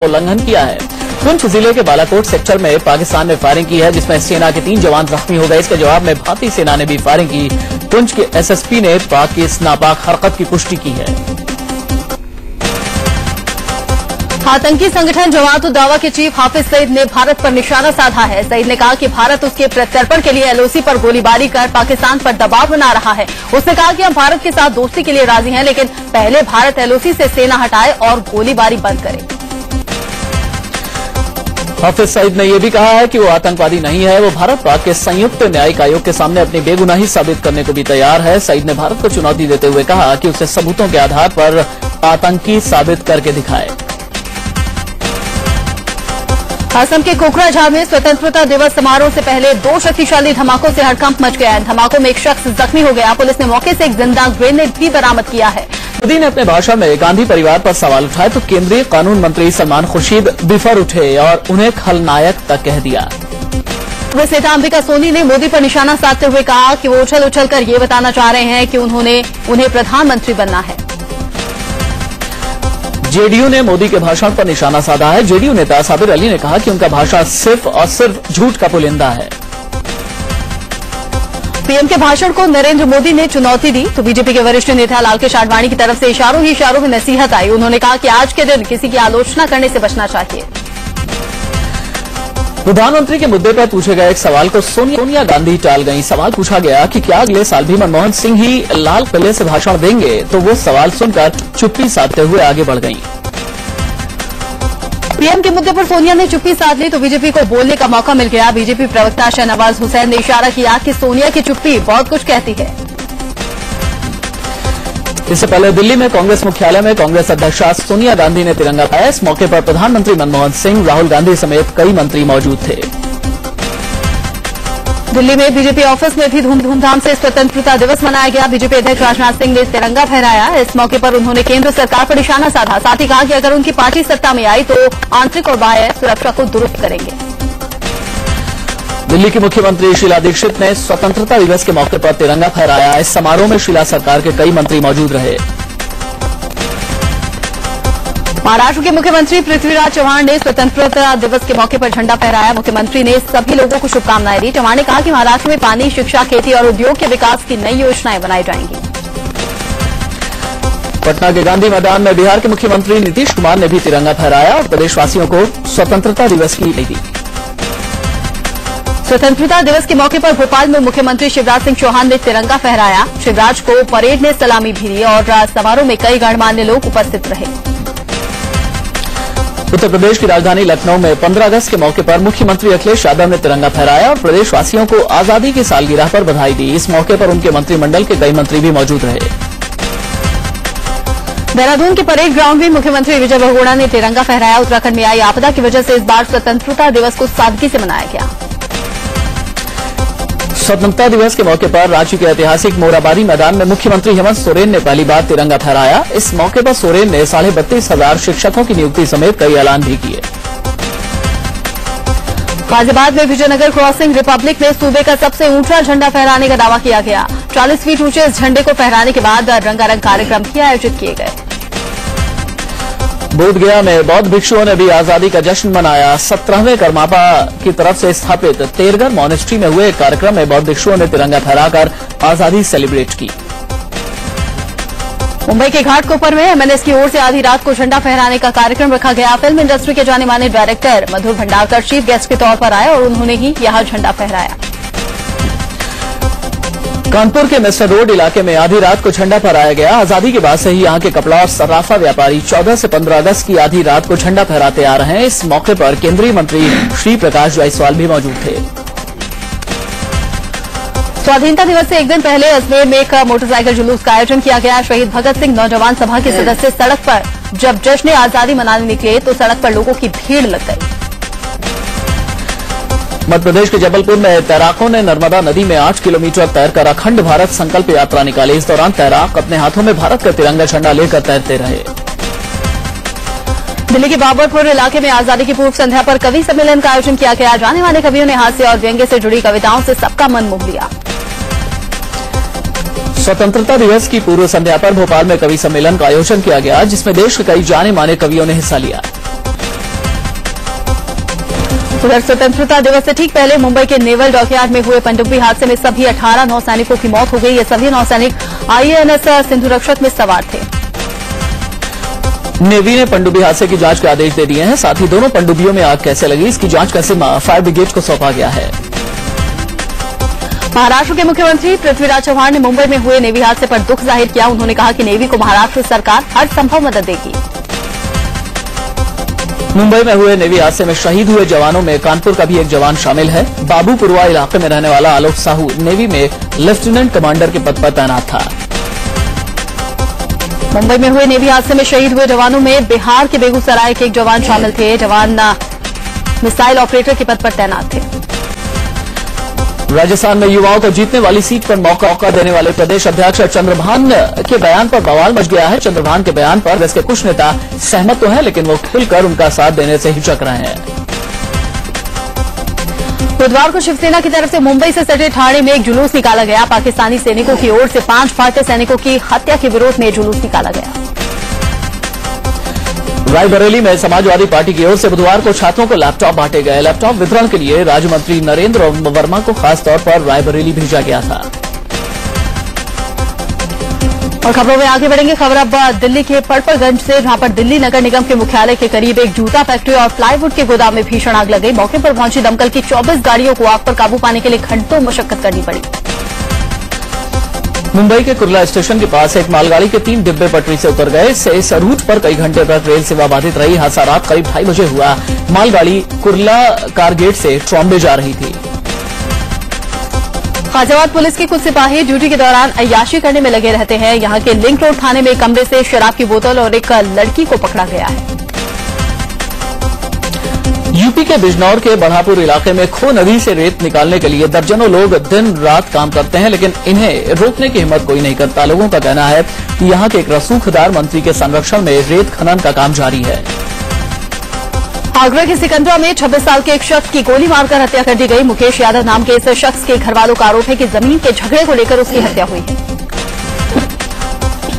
उल्लंघन किया है। पुंछ जिले के बालाकोट सेक्टर में पाकिस्तान ने फायरिंग की है, जिसमें सेना के 3 जवान जख्मी हो गए। इसके जवाब में भारतीय सेना ने भी फायरिंग की। पुंछ के एसएसपी ने पाक की इस नापाक हरकत की पुष्टि की है। आतंकी संगठन जमात-उद-दावा के चीफ हाफिज सईद ने भारत पर निशाना साधा है। सईद ने कहा कि भारत उसके प्रत्यर्पण के लिए एलओसी पर गोलीबारी कर पाकिस्तान पर दबाव बना रहा है। उसने कहा कि हम भारत के साथ दोस्ती के लिए राजी हैं, लेकिन पहले भारत एलओसी से सेना हटाए और गोलीबारी बंद करे। हाफिज सईद ने यह भी कहा है कि वो आतंकवादी नहीं है। वो भारत पाक के संयुक्त न्यायिक आयोग के सामने अपनी बेगुनाही साबित करने को भी तैयार है। सईद ने भारत को चुनौती देते हुए कहा कि उसे सबूतों के आधार पर आतंकी साबित करके दिखाए। असम के कोकराझार में स्वतंत्रता दिवस समारोह से पहले 2 शक्तिशाली धमाकों से हड़कंप मच गया है। धमाकों में एक शख्स जख्मी हो गया। पुलिस ने मौके से एक जिंदा ग्रेनेड भी बरामद किया है। मोदी ने अपने भाषण में गांधी परिवार पर सवाल उठाए तो केंद्रीय कानून मंत्री सलमान खुर्शीद बिफर उठे और उन्हें खलनायक तक कह दिया। कांग्रेस नेता अंबिका सोनी ने मोदी पर निशाना साधते हुए कहा कि वो उछल उछल कर ये बताना चाह रहे हैं कि उन्हें प्रधानमंत्री बनना है। जेडीयू ने मोदी के भाषण पर निशाना साधा है। जेडीयू नेता साबिर अली ने कहा कि उनका भाषण सिर्फ और सिर्फ झूठ का पुलिंदा है। पीएम के भाषण को नरेंद्र मोदी ने चुनौती दी तो बीजेपी के वरिष्ठ नेता लालकृष्ण आडवाणी की तरफ से इशारों ही इशारों में नसीहत आई। उन्होंने कहा कि आज के दिन किसी की आलोचना करने से बचना चाहिए। प्रधानमंत्री के मुद्दे पर पूछे गए एक सवाल को सोनिया गांधी टाल गईं। सवाल पूछा गया कि क्या अगले साल भी मनमोहन सिंह ही लाल किले से भाषण देंगे, तो वो सवाल सुनकर चुप्पी साधते हुए आगे बढ़ गईं। पीएम के मुद्दे पर सोनिया ने चुप्पी साध ली तो बीजेपी को बोलने का मौका मिल गया। बीजेपी प्रवक्ता शहनवाज हुसैन ने इशारा किया कि सोनिया की चुप्पी बहुत कुछ कहती है। इससे पहले दिल्ली में कांग्रेस मुख्यालय में कांग्रेस अध्यक्षा सोनिया गांधी ने तिरंगा फहराया। इस मौके पर प्रधानमंत्री मनमोहन सिंह, राहुल गांधी समेत कई मंत्री मौजूद थे। दिल्ली में बीजेपी ऑफिस में भी धूमधाम से स्वतंत्रता दिवस मनाया गया। बीजेपी अध्यक्ष राजनाथ सिंह ने तिरंगा फहराया। इस मौके पर उन्होंने केंद्र सरकार पर निशाना साधा। साथ ही कहा कि अगर उनकी पार्टी सत्ता में आई तो आंतरिक और बाह्य सुरक्षा को दुरुस्त करेंगे। दिल्ली की मुख्यमंत्री शीला दीक्षित ने स्वतंत्रता दिवस के मौके पर तिरंगा फहराया। इस समारोह में शीला सरकार के कई मंत्री मौजूद रहे। महाराष्ट्र के मुख्यमंत्री पृथ्वीराज चव्हाण ने स्वतंत्रता दिवस के मौके पर झंडा फहराया। मुख्यमंत्री ने सभी लोगों को शुभकामनाएं दी। चव्हाण ने कहा कि महाराष्ट्र में पानी, शिक्षा, खेती और उद्योग के विकास की नई योजनाएं बनाई जाएंगी। पटना के गांधी मैदान में बिहार के मुख्यमंत्री नीतीश कुमार ने भी तिरंगा फहराया और प्रदेशवासियों को स्वतंत्रता दिवस की बधाई दी। स्वतंत्रता दिवस के मौके पर भोपाल में मुख्यमंत्री शिवराज सिंह चौहान ने तिरंगा फहराया। शिवराज को परेड में सलामी भी दी और समारोह में कई गणमान्य लोग उपस्थित रहे। उत्तर प्रदेश की राजधानी लखनऊ में 15 अगस्त के मौके पर मुख्यमंत्री अखिलेश यादव ने तिरंगा फहराया और प्रदेशवासियों को आजादी की सालगिरह पर बधाई दी। इस मौके पर उनके मंत्रिमंडल के कई मंत्री भी मौजूद रहे। देहरादून के परेड ग्राउंड में मुख्यमंत्री विजय बहुगुणा ने तिरंगा फहराया। उत्तराखंड में आई आपदा की वजह से इस बार स्वतंत्रता दिवस को सादगी से मनाया गया। स्वतंत्रता दिवस के मौके पर रांची के ऐतिहासिक मोराबादी मैदान में मुख्यमंत्री हेमंत सोरेन ने पहली बार तिरंगा फहराया। इस मौके पर सोरेन ने 32,500 शिक्षकों की नियुक्ति समेत कई ऐलान भी किए। गाजियाबाद में विजयनगर क्रॉसिंग रिपब्लिक में सूबे का सबसे ऊंचा झंडा फहराने का दावा किया गया। 40 फीट ऊंचे इस झंडे को फहराने के बाद रंगारंग कार्यक्रम भी आयोजित किए गए। बोधगया में बौद्ध भिक्षुओं ने भी आजादी का जश्न मनाया। 17वें करमापा की तरफ से स्थापित तेरगर मॉनेस्ट्री में हुए एक कार्यक्रम में बौद्ध भिक्षुओं ने तिरंगा फहराकर आजादी सेलिब्रेट की। मुंबई के घाटकोपर में एमएनएस की ओर से आधी रात को झंडा फहराने का कार्यक्रम रखा गया। फिल्म इंडस्ट्री के जाने माने डायरेक्टर मधुर भंडारकर चीफ गेस्ट के तौर पर आए और उन्होंने ही यहां झंडा फहराया। कानपुर के मिस्टर रोड इलाके में आधी रात को झंडा फहराया गया। आजादी के बाद से ही यहां के कपड़ा और सर्राफा व्यापारी 14 से 15 अगस्त की आधी रात को झंडा फहराते आ रहे हैं। इस मौके पर केंद्रीय मंत्री श्री प्रकाश जायसवाल भी मौजूद थे। स्वाधीनता दिवस से एक दिन पहले अजमेर में एक मोटरसाइकिल जुलूस का आयोजन किया गया। शहीद भगत सिंह नौजवान सभा के सदस्य सड़क पर जब जश्न आजादी मनाने निकले तो सड़क पर लोगों की भीड़ लग गई। मध्य प्रदेश के जबलपुर में तैराकों ने नर्मदा नदी में 8 किलोमीटर तैरकर अखंड भारत संकल्प यात्रा निकाली। इस दौरान तैराक अपने हाथों में भारत का तिरंगा झंडा लेकर तैरते रहे। दिल्ली के बाबरपुर इलाके में आजादी की पूर्व संध्या पर कवि सम्मेलन का आयोजन किया गया। जाने माने कवियों ने हास्य और व्यंग्य से जुड़ी कविताओं से सबका मन मोह लिया। स्वतंत्रता दिवस की पूर्व संध्या पर भोपाल में कवि सम्मेलन का आयोजन किया गया, जिसमें देश के कई जाने माने कवियों ने हिस्सा लिया। उधर स्वतंत्रता दिवस से ठीक पहले मुंबई के नेवल डॉकयार्ड में हुए पनडुब्बी हादसे में सभी 18 नौसैनिकों की मौत हो गई। ये सभी नौसैनिक INS सिंधु रक्षक में सवार थे। नेवी ने पनडुब्बी हादसे की जांच के आदेश दे दिए हैं। साथ ही दोनों पनडुब्बियों में आग कैसे लगी, इसकी जांच का जिम्मा फायर ब्रिगेड को सौंपा गया है। महाराष्ट्र के मुख्यमंत्री पृथ्वीराज चव्हाण ने मुंबई में हुए नेवी हादसे पर दुख जाहिर किया। उन्होंने कहा कि नेवी को महाराष्ट्र सरकार हर संभव मदद देगी। मुंबई में हुए नेवी हादसे में शहीद हुए जवानों में कानपुर का भी एक जवान शामिल है। बाबूपुरवा इलाके में रहने वाला आलोक साहू नेवी में लेफ्टिनेंट कमांडर के पद पर तैनात था। मुंबई में हुए नेवी हादसे में शहीद हुए जवानों में बिहार के बेगूसराय के एक जवान शामिल थे। जवान मिसाइल ऑपरेटर के पद पर तैनात थे। राजस्थान में युवाओं को जीतने वाली सीट पर मौका देने वाले प्रदेश अध्यक्ष चंद्रभान के बयान पर बवाल मच गया है। चंद्रभान के बयान पर कांग्रेस के कुछ नेता सहमत तो हैं, लेकिन वो खुलकर उनका साथ देने से हिचक रहे हैं। बुधवार को शिवसेना की तरफ से मुंबई से सटे ठाणे में एक जुलूस निकाला गया। पाकिस्तानी सैनिकों की ओर से 5 भारतीय सैनिकों की हत्या के विरोध में जुलूस निकाला गया। रायबरेली में समाजवादी पार्टी की ओर से बुधवार को छात्रों को लैपटॉप बांटे गए। लैपटॉप वितरण के लिए राज्य मंत्री नरेंद्र वर्मा को खासतौर पर रायबरेली भेजा गया था। और खबरों में आगे बढ़ेंगे। खबर अब दिल्ली के पड़पड़गंज से, जहां पर दिल्ली नगर निगम के मुख्यालय के करीब एक जूता फैक्ट्री और प्लाईवुड के गोदाम में भीषण आग लग गई। मौके पर पहुंची दमकल की 24 गाड़ियों को आग पर काबू पाने के लिए घंटों मशक्कत करनी पड़ी। मुंबई के कुर्ला स्टेशन के पास एक मालगाड़ी के 3 डिब्बे पटरी से उतर गए। इस रूट पर कई घंटे तक रेल सेवा बाधित रही। हादसा रात करीब 2:30 बजे हुआ। मालगाड़ी कुर्ला कारगेट से ट्रॉम्बे जा रही थी। गाजियाबाद पुलिस के कुछ सिपाही ड्यूटी के दौरान अय्याशी करने में लगे रहते हैं। यहां के लिंक रोड थाने में कमरे से शराब की बोतल और एक लड़की को पकड़ा गया है। यूपी के बिजनौर के बढ़ापुर इलाके में खो नदी से रेत निकालने के लिए दर्जनों लोग दिन रात काम करते हैं, लेकिन इन्हें रोकने की हिम्मत कोई नहीं करता। लोगों का कहना है कि यहां के एक रसूखदार मंत्री के संरक्षण में रेत खनन का काम जारी है। आगरा के सिकंदरा में 26 साल के एक शख्स की गोली मारकर हत्या कर दी गई। मुकेश यादव नाम के इस शख्स के घरवालों का आरोप है कि जमीन के झगड़े को लेकर उसकी हत्या हुई है।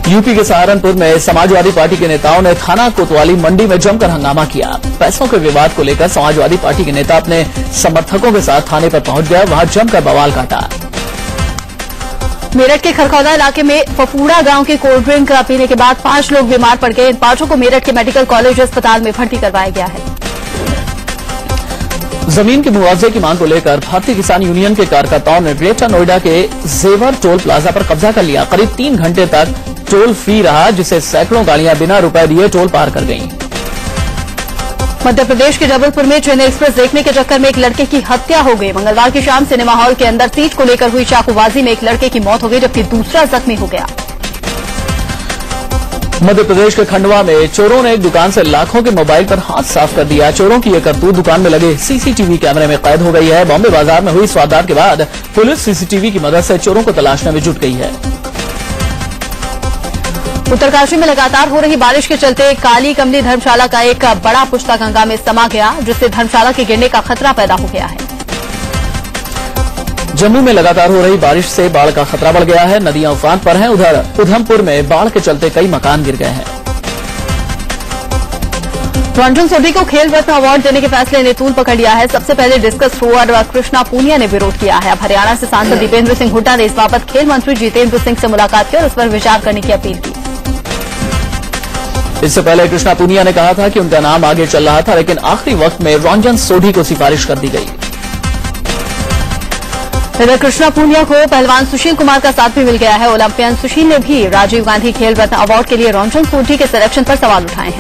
यूपी के सहारनपुर में समाजवादी पार्टी के नेताओं ने थाना कोतवाली मंडी में जमकर हंगामा किया। पैसों के विवाद को लेकर समाजवादी पार्टी के नेता अपने समर्थकों के साथ थाने पर पहुंच गए। वहां जमकर बवाल काटा। मेरठ के खरखौदा इलाके में फफूड़ा गांव के कोल्ड ड्रिंक पीने के बाद 5 लोग बीमार पड़ गए। इन 5 को मेरठ के मेडिकल कॉलेज अस्पताल में भर्ती करवाया गया है। जमीन के मुआवजे की मांग को लेकर भारतीय किसान यूनियन के कार्यकर्ताओं ने ग्रेटर नोएडा के जेवर टोल प्लाजा पर कब्जा कर लिया। करीब 3 घंटे तक टोल फ्री रहा, जिससे सैकड़ों गाड़ियां बिना रुपए दिए टोल पार कर गईं। मध्य प्रदेश के जबलपुर में चेन्नई एक्सप्रेस देखने के चक्कर में एक लड़के की हत्या हो गई। मंगलवार की शाम सिनेमा हॉल के अंदर सीट को लेकर हुई चाकूबाजी में एक लड़के की मौत हो गई, जबकि दूसरा जख्मी हो गया। मध्य प्रदेश के खंडवा में चोरों ने एक दुकान से लाखों के मोबाइल पर हाथ साफ कर दिया। चोरों की यह करतूत दुकान में लगे सीसीटीवी कैमरे में कैद हो गई है। बॉम्बे बाजार में हुई वारदात के बाद पुलिस सीसीटीवी की मदद से चोरों को तलाशने में जुट गई है। उत्तरकाशी में लगातार हो रही बारिश के चलते काली कमली धर्मशाला का एक बड़ा पुश्ता गंगा में समा गया, जिससे धर्मशाला के गिरने का खतरा पैदा हो गया है। जम्मू में लगातार हो रही बारिश से बाढ़ का खतरा बढ़ गया है। नदियां उफान पर हैं। उधर उधमपुर में बाढ़ के चलते कई मकान गिर गए हैं। रंजन सोढी को खेल रत्न अवार्ड देने के फैसले ने तूल पकड़ लिया है। सबसे पहले डिस्कस थ्रोअर कृष्णा पूनिया ने विरोध किया है। अब हरियाणा से सांसद दीपेंद्र सिंह हुड्डा ने इस बाबत खेल मंत्री जितेंद्र सिंह से मुलाकात की और इस पर विचार करने की अपील की। इससे पहले कृष्णा पूनिया ने कहा था कि उनका नाम आगे चल रहा था, लेकिन आखिरी वक्त में रंजन सोढी को सिफारिश कर दी गई। इधर कृष्णा पूनिया को पहलवान सुशील कुमार का साथ भी मिल गया है। ओलंपियन सुशील ने भी राजीव गांधी खेल रत्न अवार्ड के लिए रंजन सोढी के सिलेक्शन पर सवाल उठाए हैं।